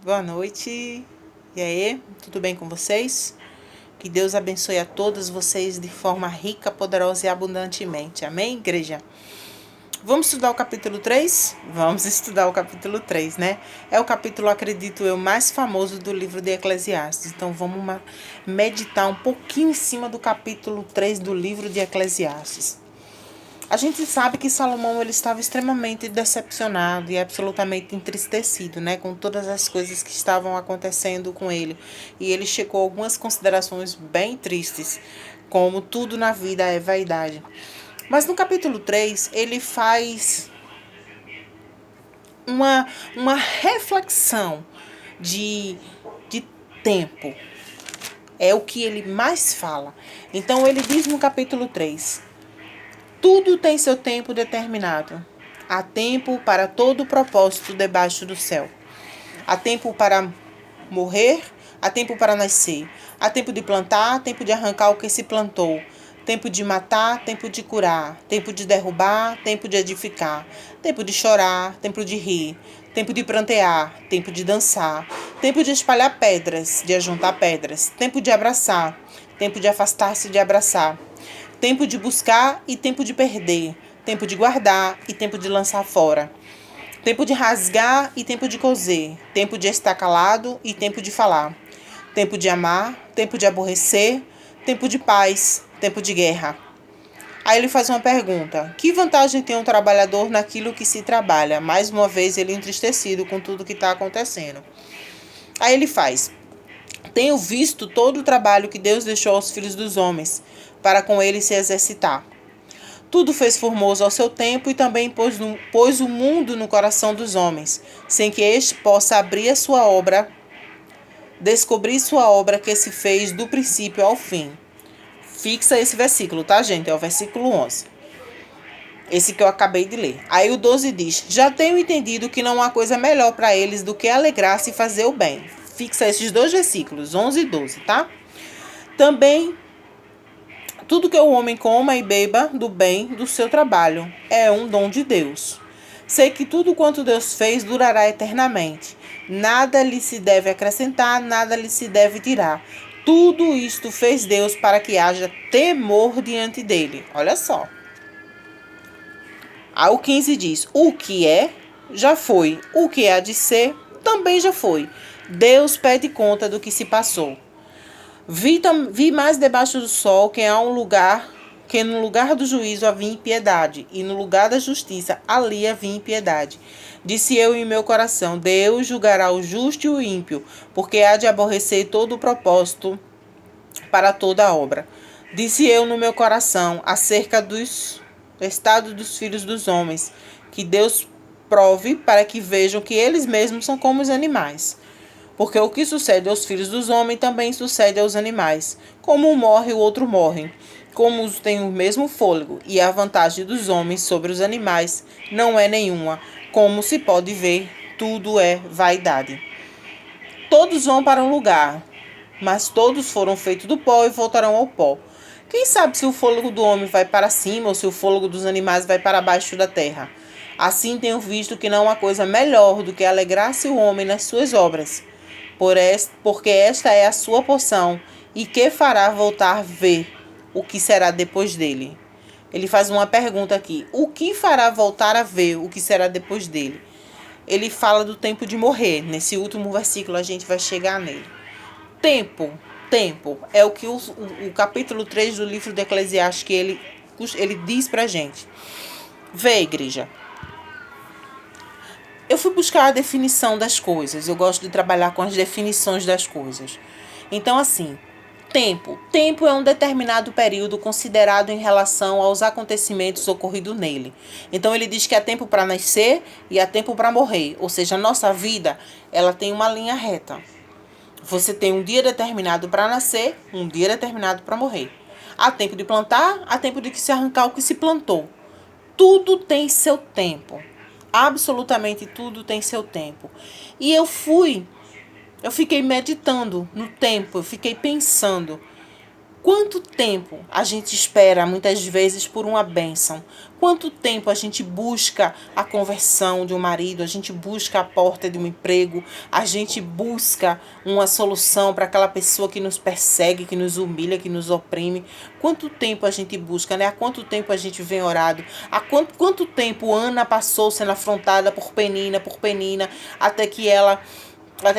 Boa noite. E aí, tudo bem com vocês? Que Deus abençoe a todos vocês de forma rica, poderosa e abundantemente. Amém, igreja? Vamos estudar o capítulo 3? Vamos estudar o capítulo 3, né? É o capítulo, acredito eu, mais famoso do livro de Eclesiastes. Então vamos meditar um pouquinho em cima do capítulo 3 do livro de Eclesiastes. A gente sabe que Salomão ele estava extremamente decepcionado e absolutamente entristecido, né, com todas as coisas que estavam acontecendo com ele. E ele chegou a algumas considerações bem tristes, como tudo na vida é vaidade. Mas no capítulo 3, ele faz uma reflexão de tempo. É o que ele mais fala. Então ele diz no capítulo 3: tudo tem seu tempo determinado. Há tempo para todo propósito debaixo do céu. Há tempo para morrer, há tempo para nascer. Há tempo de plantar, tempo de arrancar o que se plantou. Tempo de matar, tempo de curar. Tempo de derrubar, tempo de edificar. Tempo de chorar, tempo de rir. Tempo de prantear, tempo de dançar. Tempo de espalhar pedras, de ajuntar pedras. Tempo de abraçar, tempo de afastar-se de abraçar. Tempo de buscar e tempo de perder. Tempo de guardar e tempo de lançar fora. Tempo de rasgar e tempo de coser. Tempo de estar calado e tempo de falar. Tempo de amar, tempo de aborrecer. Tempo de paz, tempo de guerra. Aí ele faz uma pergunta: que vantagem tem um trabalhador naquilo que se trabalha? Mais uma vez ele entristecido com tudo que está acontecendo. Aí ele faz: tenho visto todo o trabalho que Deus deixou aos filhos dos homens, para com eles se exercitar. Tudo fez formoso ao seu tempo e também pôs o mundo no coração dos homens, sem que este possa abrir a sua obra, descobrir sua obra que se fez do princípio ao fim. Fixa esse versículo, tá, gente? É o versículo 11. Esse que eu acabei de ler. Aí o 12 diz: já tenho entendido que não há coisa melhor para eles do que alegrar-se e fazer o bem. Fixa esses dois versículos, 11 e 12, tá? Também tudo que o homem coma e beba do bem do seu trabalho é um dom de Deus. Sei que tudo quanto Deus fez durará eternamente. Nada lhe se deve acrescentar, nada lhe se deve tirar. Tudo isto fez Deus para que haja temor diante dele. Olha só. Aí o 15 diz: o que é, já foi. O que há de ser, também já foi. Deus pede conta do que se passou. Vi mais debaixo do sol que no lugar do juízo havia impiedade, e no lugar da justiça ali havia impiedade. Disse eu em meu coração: Deus julgará o justo e o ímpio, porque há de aborrecer todo o propósito para toda a obra. Disse eu no meu coração acerca do estado dos filhos dos homens, que Deus prove para que vejam que eles mesmos são como os animais. Porque o que sucede aos filhos dos homens também sucede aos animais. Como um morre, o outro morre. Como os têm o mesmo fôlego, e a vantagem dos homens sobre os animais não é nenhuma. Como se pode ver, tudo é vaidade. Todos vão para um lugar, mas todos foram feitos do pó e voltarão ao pó. Quem sabe se o fôlego do homem vai para cima ou se o fôlego dos animais vai para baixo da terra? Assim tenho visto que não há coisa melhor do que alegrar-se o homem nas suas obras, porque esta é a sua porção, e que fará voltar a ver o que será depois dele. Ele faz uma pergunta aqui: o que fará voltar a ver o que será depois dele? Ele fala do tempo de morrer. Nesse último versículo a gente vai chegar nele. Tempo é o que o capítulo 3 do livro de Eclesiastes que ele diz pra gente. Vê, igreja. Eu fui buscar a definição das coisas. Eu gosto de trabalhar com as definições das coisas. Então, assim, tempo. Tempo é um determinado período considerado em relação aos acontecimentos ocorridos nele. Então, ele diz que há tempo para nascer e há tempo para morrer. Ou seja, a nossa vida, ela tem uma linha reta. Você tem um dia determinado para nascer, um dia determinado para morrer. Há tempo de plantar, há tempo de se arrancar o que se plantou. Tudo tem seu tempo. Absolutamente tudo tem seu tempo. E eu fiquei meditando no tempo, eu fiquei pensando. Quanto tempo a gente espera, muitas vezes, por uma bênção? Quanto tempo a gente busca a conversão de um marido, a gente busca a porta de um emprego, a gente busca uma solução para aquela pessoa que nos persegue, que nos humilha, que nos oprime? Quanto tempo a gente busca, né? Há quanto tempo a gente vem orado? Há quanto tempo Ana passou sendo afrontada por Penina, até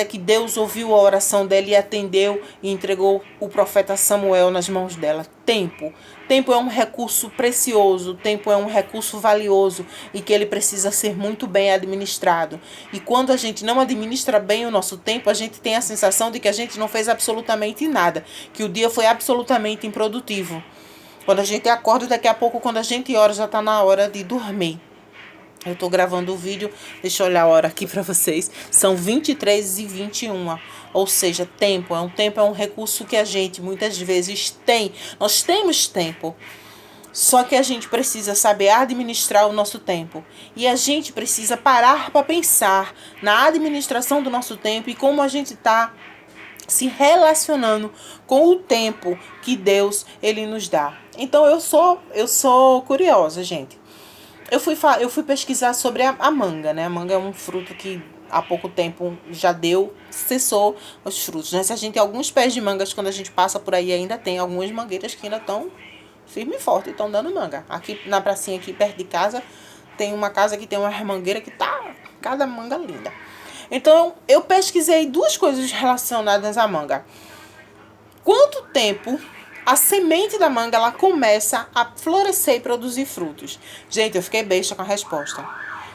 que Deus ouviu a oração dela e atendeu e entregou o profeta Samuel nas mãos dela. Tempo. Tempo é um recurso precioso, tempo é um recurso valioso e que ele precisa ser muito bem administrado. E quando a gente não administra bem o nosso tempo, a gente tem a sensação de que a gente não fez absolutamente nada, que o dia foi absolutamente improdutivo. Quando a gente acorda, daqui a pouco, quando a gente ora, já está na hora de dormir. Eu estou gravando o vídeo, deixa eu olhar a hora aqui para vocês. São 23h21, ou seja, tempo é um recurso que a gente muitas vezes tem. Nós temos tempo, só que a gente precisa saber administrar o nosso tempo. E a gente precisa parar para pensar na administração do nosso tempo e como a gente está se relacionando com o tempo que Deus ele nos dá. Então eu sou curiosa, gente. Eu fui pesquisar sobre a manga, né? A manga é um fruto que há pouco tempo já cessou os frutos, né? Se a gente tem alguns pés de mangas, quando a gente passa por aí, ainda tem algumas mangueiras que ainda estão firme e forte e estão dando manga. Aqui na pracinha, aqui perto de casa, tem uma casa que tem uma mangueira que tá cada manga linda. Então, eu pesquisei duas coisas relacionadas à manga. Quanto tempo a semente da manga ela começa a florescer e produzir frutos? Gente, eu fiquei besta com a resposta.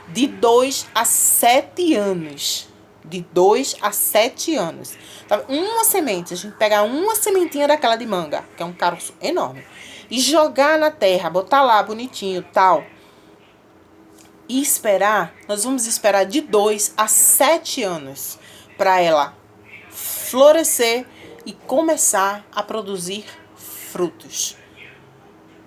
De 2 a 7 anos. De 2 a 7 anos. Uma semente, a gente pegar uma sementinha daquela de manga, que é um caroço enorme, e jogar na terra, botar lá bonitinho, tal, e esperar, nós vamos esperar de 2 a 7 anos para ela florescer e começar a produzir frutos.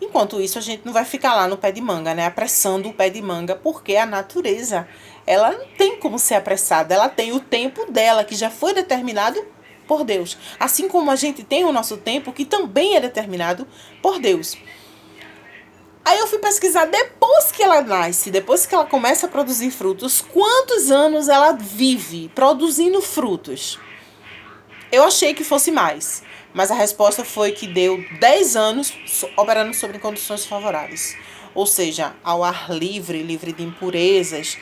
Enquanto isso, a gente não vai ficar lá no pé de manga, né? Apressando o pé de manga, porque a natureza, ela não tem como ser apressada. Ela tem o tempo dela, que já foi determinado por Deus. Assim como a gente tem o nosso tempo, que também é determinado por Deus. Aí eu fui pesquisar depois que ela nasce, depois que ela começa a produzir frutos, quantos anos ela vive produzindo frutos. Eu achei que fosse mais, mas a resposta foi que deu 10 anos operando sob condições favoráveis. Ou seja, ao ar livre, livre de impurezas,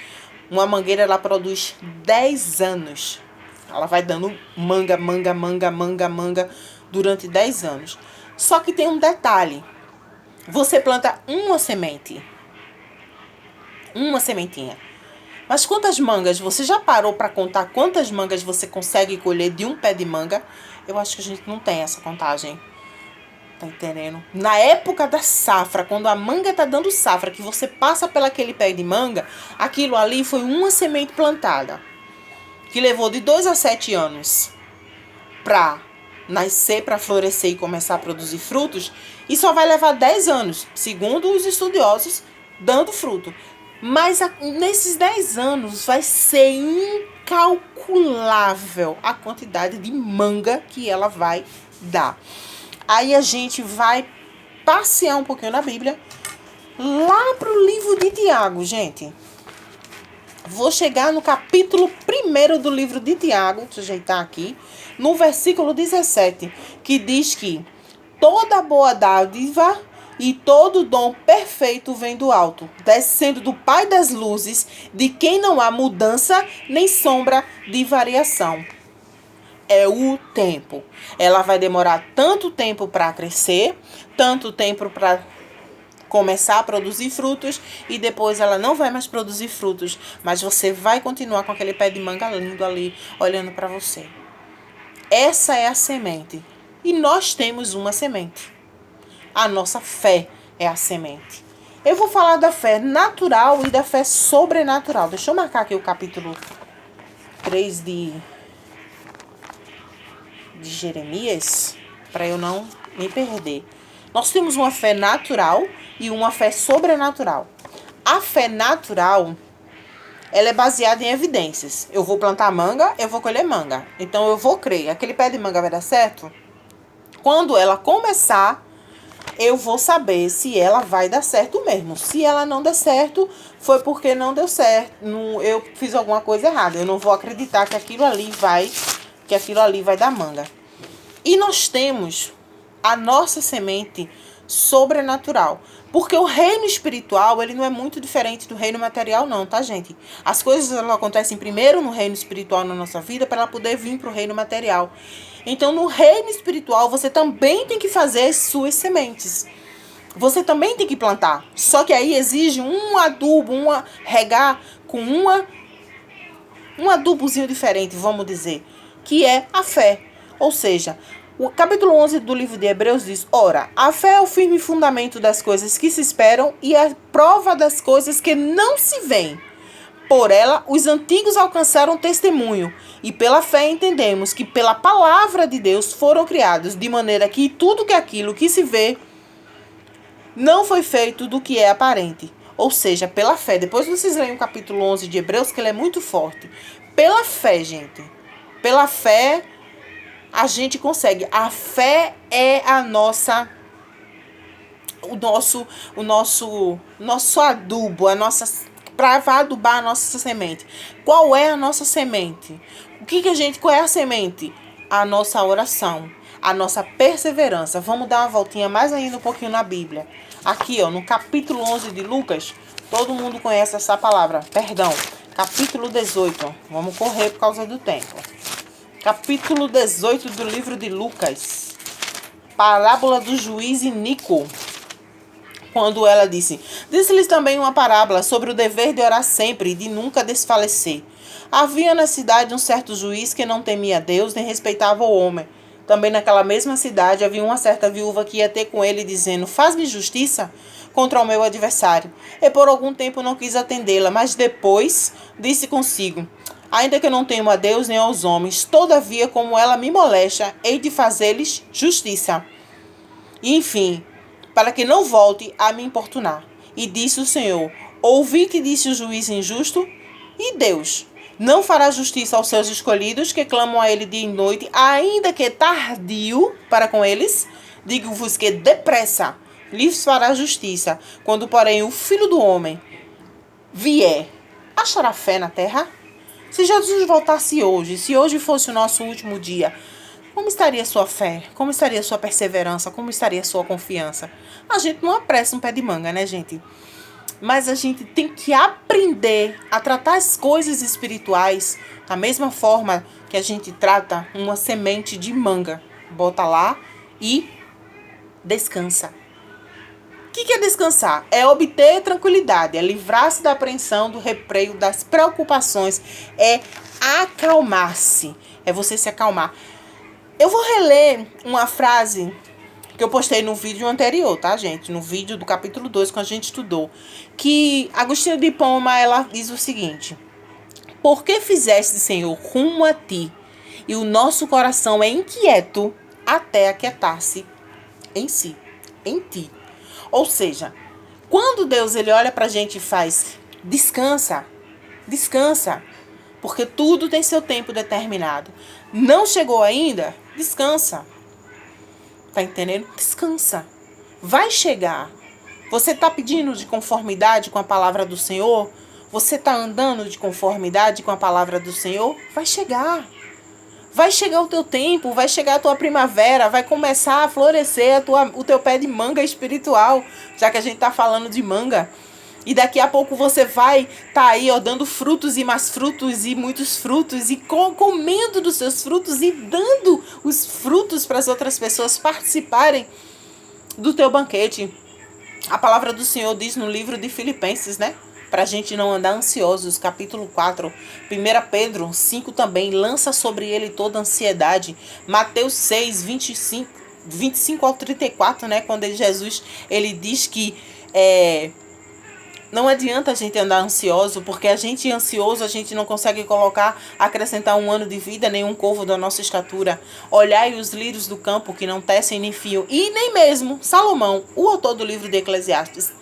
uma mangueira ela produz 10 anos. Ela vai dando manga durante 10 anos. Só que tem um detalhe. Você planta uma semente. Uma sementinha. Mas quantas mangas? Você já parou para contar quantas mangas você consegue colher de um pé de manga? Eu acho que a gente não tem essa contagem. Tá entendendo? Na época da safra, quando a manga tá dando safra, que você passa pelaquele pé de manga, aquilo ali foi uma semente plantada. Que levou de 2 a 7 anos para nascer, para florescer e começar a produzir frutos. E só vai levar 10 anos, segundo os estudiosos, dando fruto. Mas nesses 10 anos vai ser incalculável a quantidade de manga que ela vai dar. Aí a gente vai passear um pouquinho na Bíblia, lá pro livro de Tiago, gente. Vou chegar no capítulo 1 do livro de Tiago, deixa eu ajeitar aqui, no versículo 17, que diz que toda boa dádiva e todo dom perfeito vem do alto, descendo do Pai das luzes, de quem não há mudança nem sombra de variação. É o tempo. Ela vai demorar tanto tempo para crescer, tanto tempo para começar a produzir frutos, e depois ela não vai mais produzir frutos, mas você vai continuar com aquele pé de manga lindo ali, olhando para você. Essa é a semente. E nós temos uma semente. A nossa fé é a semente. Eu vou falar da fé natural e da fé sobrenatural. Deixa eu marcar aqui o capítulo 3 de Jeremias, para eu não me perder. Nós temos uma fé natural e uma fé sobrenatural. A fé natural, ela é baseada em evidências. Eu vou plantar manga, eu vou colher manga. Então eu vou crer. Aquele pé de manga vai dar certo? Quando ela começar, eu vou saber se ela vai dar certo mesmo. Se ela não der certo, foi porque não deu certo. Eu fiz alguma coisa errada. Eu não vou acreditar que aquilo ali vai dar manga. E nós temos a nossa semente sobrenatural. Porque o reino espiritual, ele não é muito diferente do reino material não, tá, gente? As coisas elas acontecem primeiro no reino espiritual na nossa vida para ela poder vir para o reino material. Então, no reino espiritual, você também tem que fazer as suas sementes. Você também tem que plantar. Só que aí exige um adubo, regar com um adubozinho diferente, vamos dizer, que é a fé. Ou seja, o capítulo 11 do livro de Hebreus diz: ora, a fé é o firme fundamento das coisas que se esperam e a prova das coisas que não se veem. Por ela, os antigos alcançaram testemunho, e pela fé entendemos que pela palavra de Deus foram criados, de maneira que tudo que aquilo que se vê não foi feito do que é aparente. Ou seja, pela fé. Depois vocês leem o capítulo 11 de Hebreus, que ele é muito forte. Pela fé, gente. Pela fé, a gente consegue. A fé é a nossa... O nosso adubo, a nossa... para adubar a nossa semente. Qual é a nossa semente? Qual é a semente? A nossa oração, a nossa perseverança. Vamos dar uma voltinha mais ainda um pouquinho na Bíblia. Aqui, ó, no capítulo 11 de Lucas, todo mundo conhece essa palavra. Perdão, capítulo 18. Vamos correr por causa do tempo. Capítulo 18 do livro de Lucas. Parábola do juiz iníquo. Quando ela disse-lhes também uma parábola sobre o dever de orar sempre e de nunca desfalecer. Havia na cidade um certo juiz que não temia Deus nem respeitava o homem. Também naquela mesma cidade havia uma certa viúva que ia ter com ele dizendo: faz-me justiça contra o meu adversário. E por algum tempo não quis atendê-la, mas depois disse consigo: ainda que eu não temo a Deus nem aos homens, todavia como ela me molesta, hei de fazer-lhes justiça. E enfim, para que não volte a me importunar. E disse o Senhor: ouvi que disse o juiz injusto, e Deus não fará justiça aos seus escolhidos, que clamam a ele dia e noite, ainda que tardio para com eles? Digo-vos que depressa lhes fará justiça. Quando, porém, o Filho do Homem vier, achará fé na terra? Se Jesus voltasse hoje, se hoje fosse o nosso último dia, como estaria a sua fé? Como estaria a sua perseverança? Como estaria a sua confiança? A gente não apressa um pé de manga, né, gente? Mas a gente tem que aprender a tratar as coisas espirituais da mesma forma que a gente trata uma semente de manga. Bota lá e descansa. O que é descansar? É obter tranquilidade, é livrar-se da apreensão, do repreio, das preocupações, é acalmar-se, é você se acalmar. Eu vou reler uma frase que eu postei no vídeo anterior, tá, gente? No vídeo do capítulo 2, que a gente estudou. Que Agostinho de Hipona, ela diz o seguinte: por que fizeste, Senhor, rumo a ti, e o nosso coração é inquieto até aquietar-se em si, em ti. Ou seja, quando Deus ele olha pra gente e faz, descansa, descansa, porque tudo tem seu tempo determinado. Não chegou ainda? Descansa. Tá entendendo? Descansa. Vai chegar. Você tá pedindo de conformidade com a palavra do Senhor? Você tá andando de conformidade com a palavra do Senhor? Vai chegar. Vai chegar o teu tempo, vai chegar a tua primavera, vai começar a florescer o teu pé de manga espiritual, já que a gente tá falando de manga. E daqui a pouco você vai tá aí, ó, dando frutos e mais frutos e muitos frutos e comendo dos seus frutos e dando os frutos para as outras pessoas participarem do teu banquete. A palavra do Senhor diz no livro de Filipenses, né? Para a gente não andar ansiosos, capítulo 4. 1 Pedro 5 também, lança sobre ele toda a ansiedade. Mateus 6, 25 ao 34, né? Quando Jesus ele diz que não adianta a gente andar ansioso, porque a gente ansioso, a gente não consegue acrescentar um ano de vida, nem um corvo da nossa estatura. Olhai os lírios do campo que não tecem nem fiam, e nem mesmo Salomão, o autor do livro de Eclesiastes,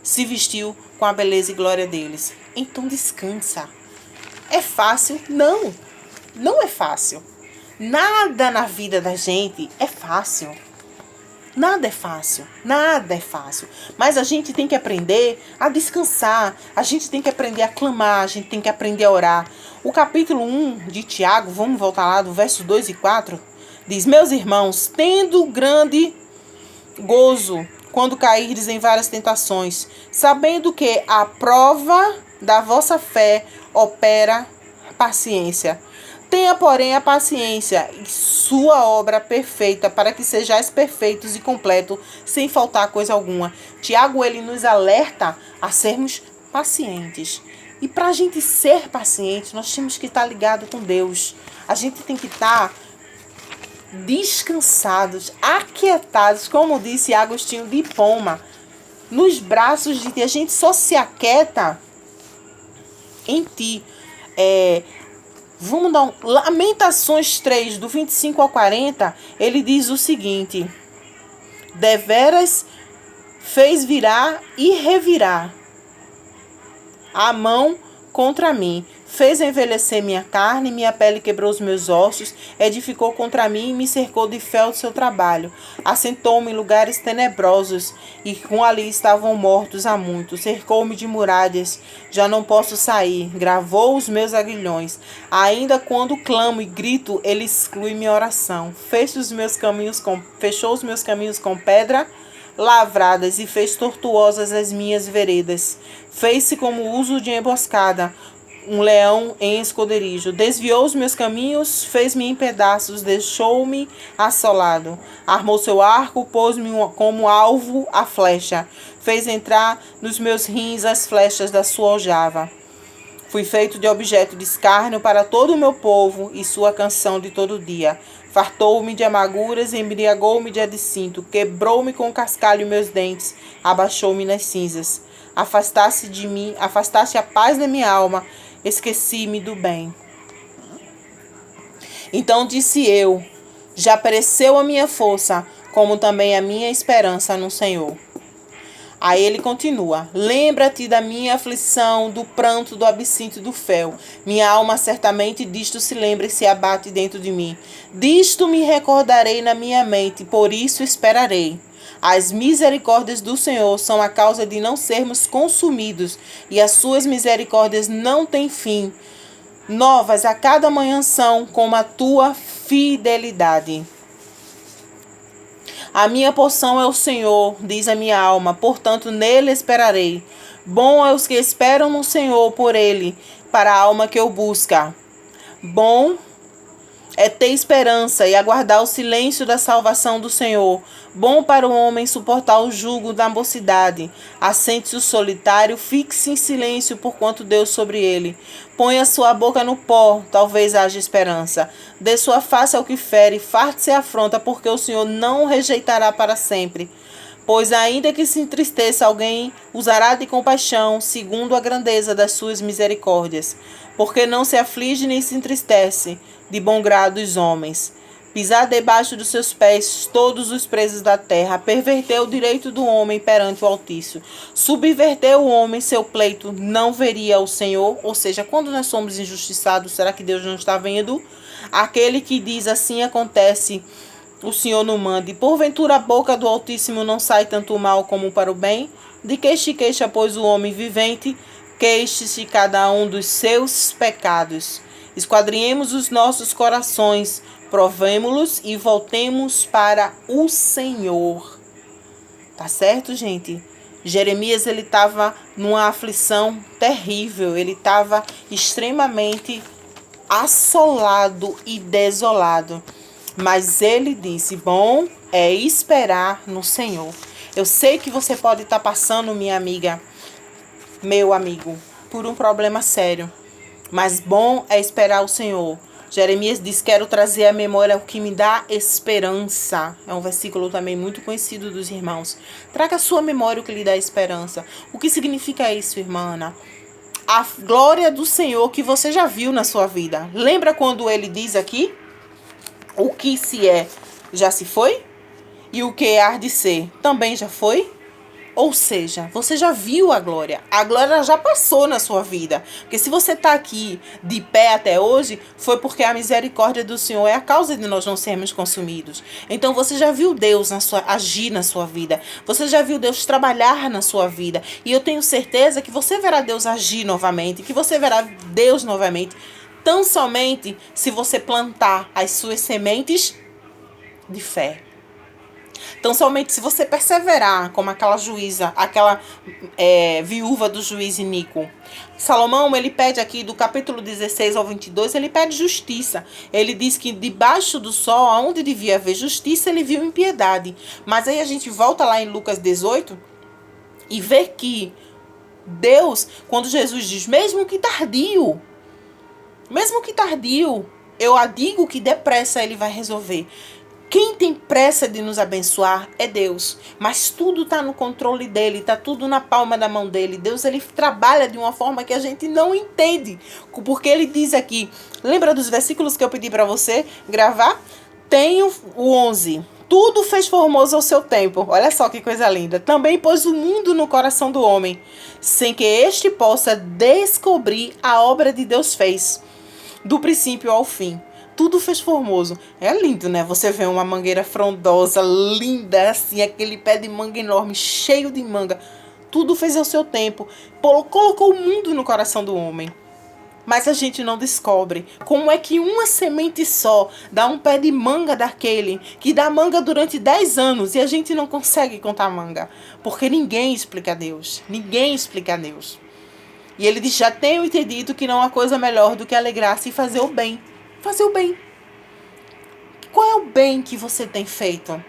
se vestiu com a beleza e glória deles. Então descansa. É fácil? Não. Não é fácil. Nada na vida da gente é fácil. Nada é fácil, nada é fácil. Mas a gente tem que aprender a descansar, a gente tem que aprender a clamar, a gente tem que aprender a orar. O capítulo 1 de Tiago, vamos voltar lá do verso 2 e 4, diz: meus irmãos, tendo grande gozo quando cairdes em várias tentações, sabendo que a prova da vossa fé opera paciência. Tenha, porém, a paciência e sua obra perfeita, para que sejais perfeitos e completos, sem faltar coisa alguma. Tiago, ele nos alerta a sermos pacientes. E para a gente ser paciente, nós temos que estar ligados com Deus. A gente tem que estar descansados, aquietados, como disse Agostinho de Hipona, nos braços de Ti. A gente só se aquieta em Ti. Vamos dar Lamentações 3, do 25 ao 40, ele diz o seguinte: deveras fez virar e revirar a mão contra mim, fez envelhecer minha carne, minha pele quebrou os meus ossos, edificou contra mim e me cercou de fel do seu trabalho. Assentou-me em lugares tenebrosos, e com ali estavam mortos há muito. Cercou-me de muralhas, já não posso sair. Gravou os meus aguilhões. Ainda quando clamo e grito, ele exclui minha oração. Fechou os meus caminhos com pedra lavradas e fez tortuosas as minhas veredas. Fez-se como uso de emboscada, um leão em esconderijo. Desviou os meus caminhos, fez-me em pedaços, deixou-me assolado. Armou seu arco, pôs-me como alvo a flecha. Fez entrar nos meus rins as flechas da sua aljava. Fui feito de objeto de escárnio para todo o meu povo e sua canção de todo dia. Fartou-me de amarguras, embriagou-me de absinto, quebrou-me com cascalho meus dentes, abaixou-me nas cinzas. Afastaste de mim, afastaste a paz da minha alma, esqueci-me do bem. Então disse eu: já pereceu a minha força, como também a minha esperança no Senhor. Aí ele continua: lembra-te da minha aflição, do pranto, do absinto e do fel. Minha alma certamente disto se lembra e se abate dentro de mim. Disto me recordarei na minha mente, por isso esperarei. As misericórdias do Senhor são a causa de não sermos consumidos, e as suas misericórdias não têm fim. Novas a cada manhã são, como a tua fidelidade. A minha porção é o Senhor, diz a minha alma, portanto nele esperarei. Bom é os que esperam no Senhor por ele, para a alma que o busca. Bom é ter esperança e aguardar o silêncio da salvação do Senhor. Bom para o homem suportar o jugo da mocidade. Assente-se o solitário, fixe em silêncio porquanto Deus sobre ele. Põe a sua boca no pó, talvez haja esperança. Dê sua face ao que fere, farte-se a afronta, porque o Senhor não o rejeitará para sempre. Pois ainda que se entristeça, alguém usará de compaixão, segundo a grandeza das suas misericórdias. Porque não se aflige nem se entristece, de bom grado os homens. Pisar debaixo dos seus pés todos os presos da terra, perverteu o direito do homem perante o Altíssimo. Subverteu o homem seu pleito, não veria o Senhor. Ou seja, quando nós somos injustiçados, será que Deus não está vendo? Aquele que diz assim acontece, o Senhor não manda. E porventura a boca do Altíssimo não sai tanto mal como para o bem? De que se queixa, pois, o homem vivente? Queixe-se cada um dos seus pecados. Esquadrinhemos os nossos corações, provemo-los e voltemos para o Senhor. Tá certo, gente? Jeremias, ele estava numa aflição terrível, ele estava extremamente assolado e desolado. Mas ele disse: bom é esperar no Senhor. Eu sei que você pode estar passando, minha amiga, meu amigo, por um problema sério. Mas bom é esperar o Senhor. Jeremias diz: quero trazer à memória o que me dá esperança. É um versículo também muito conhecido dos irmãos. Traga à sua memória o que lhe dá esperança. O que significa isso, irmã Ana? A glória do Senhor que você já viu na sua vida. Lembra quando ele diz aqui? O que se é, já se foi? E o que há de ser, também já foi? Ou seja, você já viu a glória já passou na sua vida. Porque se você está aqui de pé até hoje, foi porque a misericórdia do Senhor é a causa de nós não sermos consumidos. Então você já viu Deus agir na sua vida, você já viu Deus trabalhar na sua vida. E eu tenho certeza que você verá Deus agir novamente, que você verá Deus novamente, tão somente se você plantar as suas sementes de fé. Então, somente se você perseverar, como aquela juíza, aquela viúva do juiz Inico. Salomão, ele pede aqui, do capítulo 16 ao 22, ele pede justiça. Ele diz que debaixo do sol, onde devia haver justiça, ele viu impiedade. Mas aí a gente volta lá em Lucas 18 e vê que Deus, quando Jesus diz, mesmo que tardio, eu digo que depressa ele vai resolver. Quem tem pressa de nos abençoar é Deus, mas tudo está no controle dele, está tudo na palma da mão dele. Deus, ele trabalha de uma forma que a gente não entende, porque ele diz aqui, lembra dos versículos que eu pedi para você gravar? Tenho o 11, tudo fez formoso ao seu tempo, olha só que coisa linda. Também pôs o mundo no coração do homem, sem que este possa descobrir a obra de Deus fez, do princípio ao fim. Tudo fez formoso. É lindo, né? Você vê uma mangueira frondosa, linda, assim, aquele pé de manga enorme, cheio de manga. Tudo fez ao seu tempo. Colocou o mundo no coração do homem. Mas a gente não descobre como é que uma semente só dá um pé de manga daquele, que dá manga durante 10 anos, e a gente não consegue contar manga. Porque ninguém explica a Deus. Ninguém explica a Deus. E ele diz, já tenho entendido que não há coisa melhor do que alegrar-se e fazer o bem. Fazer o bem. Qual é o bem que você tem feito?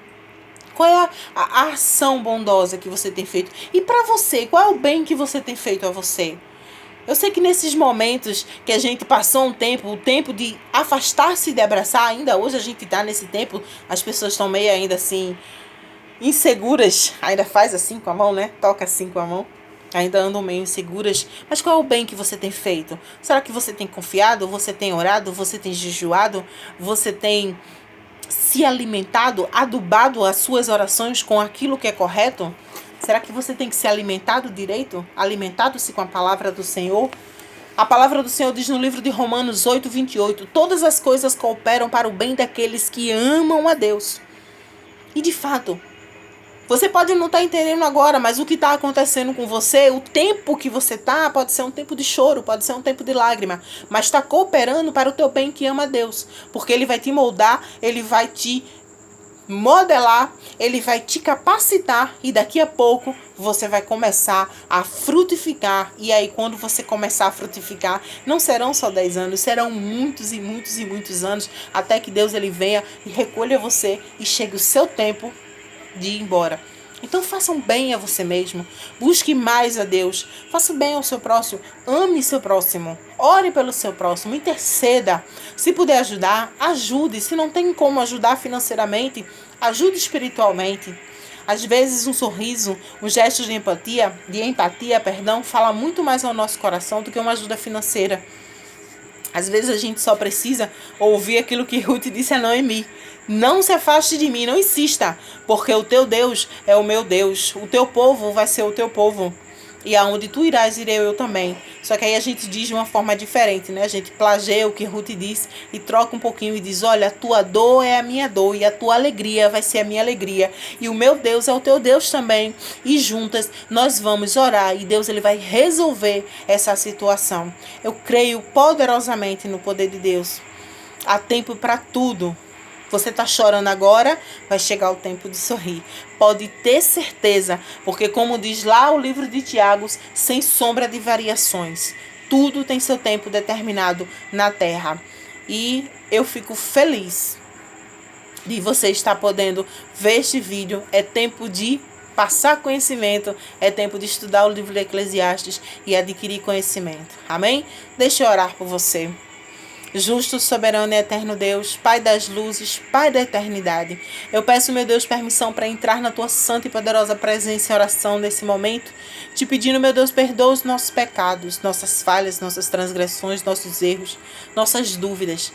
Qual é a ação bondosa que você tem feito? E para você, qual é o bem que você tem feito a você? Eu sei que nesses momentos que a gente passou um tempo, o tempo de afastar-se e de abraçar, ainda hoje a gente está nesse tempo, as pessoas estão meio ainda assim, inseguras, ainda faz assim com a mão, né? Toca assim com a mão. Ainda andam meio inseguras, mas qual é o bem que você tem feito? Será que você tem confiado? Você tem orado? Você tem jejuado? Você tem se alimentado, adubado as suas orações com aquilo que é correto? Será que você tem que se alimentado direito? Alimentado-se com a palavra do Senhor? A palavra do Senhor diz no livro de Romanos 8, 28, todas as coisas cooperam para o bem daqueles que amam a Deus. E de fato, você pode não estar entendendo agora, mas o que está acontecendo com você, o tempo que você está, pode ser um tempo de choro, pode ser um tempo de lágrima, mas está cooperando para o teu bem que ama a Deus, porque Ele vai te moldar, Ele vai te modelar, Ele vai te capacitar e daqui a pouco você vai começar a frutificar. E aí quando você começar a frutificar, não serão só 10 anos, serão muitos e muitos e muitos anos, até que Deus ele venha e recolha você e chegue o seu tempo de ir embora. Então façam bem a você mesmo, busque mais a Deus, faça bem ao seu próximo, ame seu próximo, ore pelo seu próximo, interceda. Se puder ajudar, ajude. Se não tem como ajudar financeiramente, ajude espiritualmente. Às vezes um sorriso, um gesto de empatia, fala muito mais ao nosso coração do que uma ajuda financeira. Às vezes a gente só precisa ouvir aquilo que Ruth disse a Noemi. Não se afaste de mim, não insista, porque o teu Deus é o meu Deus. O teu povo vai ser o teu povo. E aonde tu irás, irei eu também. Só que aí a gente diz de uma forma diferente, né? A gente plageia o que Ruth diz e troca um pouquinho e diz, olha, a tua dor é a minha dor e a tua alegria vai ser a minha alegria. E o meu Deus é o teu Deus também. E juntas nós vamos orar e Deus ele vai resolver essa situação. Eu creio poderosamente no poder de Deus. Há tempo para tudo. Você está chorando agora, vai chegar o tempo de sorrir. Pode ter certeza, porque como diz lá o livro de Tiago, sem sombra de variações. Tudo tem seu tempo determinado na terra. E eu fico feliz de você estar podendo ver este vídeo. É tempo de passar conhecimento, é tempo de estudar o livro de Eclesiastes e adquirir conhecimento. Amém? Deixa eu orar por você. Justo, soberano e eterno Deus, Pai das luzes, Pai da eternidade. Eu peço, meu Deus, permissão para entrar na Tua santa e poderosa presença em oração nesse momento, te pedindo, meu Deus, perdoa os nossos pecados, nossas falhas, nossas transgressões, nossos erros, nossas dúvidas.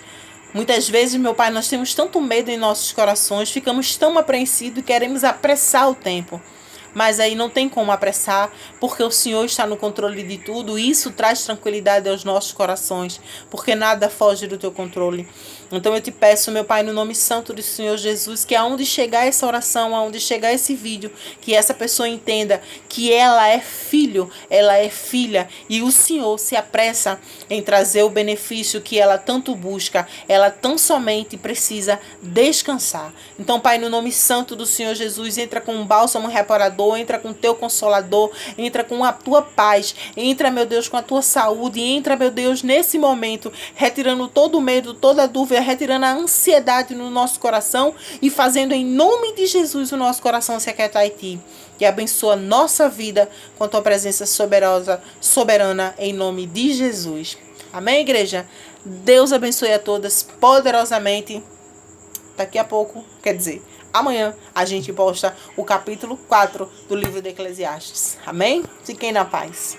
Muitas vezes, meu Pai, nós temos tanto medo em nossos corações, ficamos tão apreensivos e queremos apressar o tempo. mas aí não tem como apressar, porque o Senhor está no controle de tudo, e isso traz tranquilidade aos nossos corações, porque nada foge do teu controle. Então eu te peço, meu Pai, no nome santo do Senhor Jesus, que aonde chegar essa oração, aonde chegar esse vídeo, que essa pessoa entenda que ela é filho, ela é filha, e o Senhor se apressa em trazer o benefício que ela tanto busca, ela tão somente precisa descansar. Então, Pai, no nome santo do Senhor Jesus, entra com um bálsamo reparador, entra com o teu consolador, entra com a tua paz, entra, meu Deus, com a tua saúde, entra, meu Deus, nesse momento, retirando todo o medo, toda a dúvida, retirando a ansiedade no nosso coração e fazendo em nome de Jesus o nosso coração se aquietar em ti. Que abençoa nossa vida com a tua presença soberana em nome de Jesus. Amém, igreja? Deus abençoe a todas poderosamente. Daqui a pouco, quer dizer, amanhã a gente posta o capítulo 4 do livro de Eclesiastes. Amém? Fiquem na paz.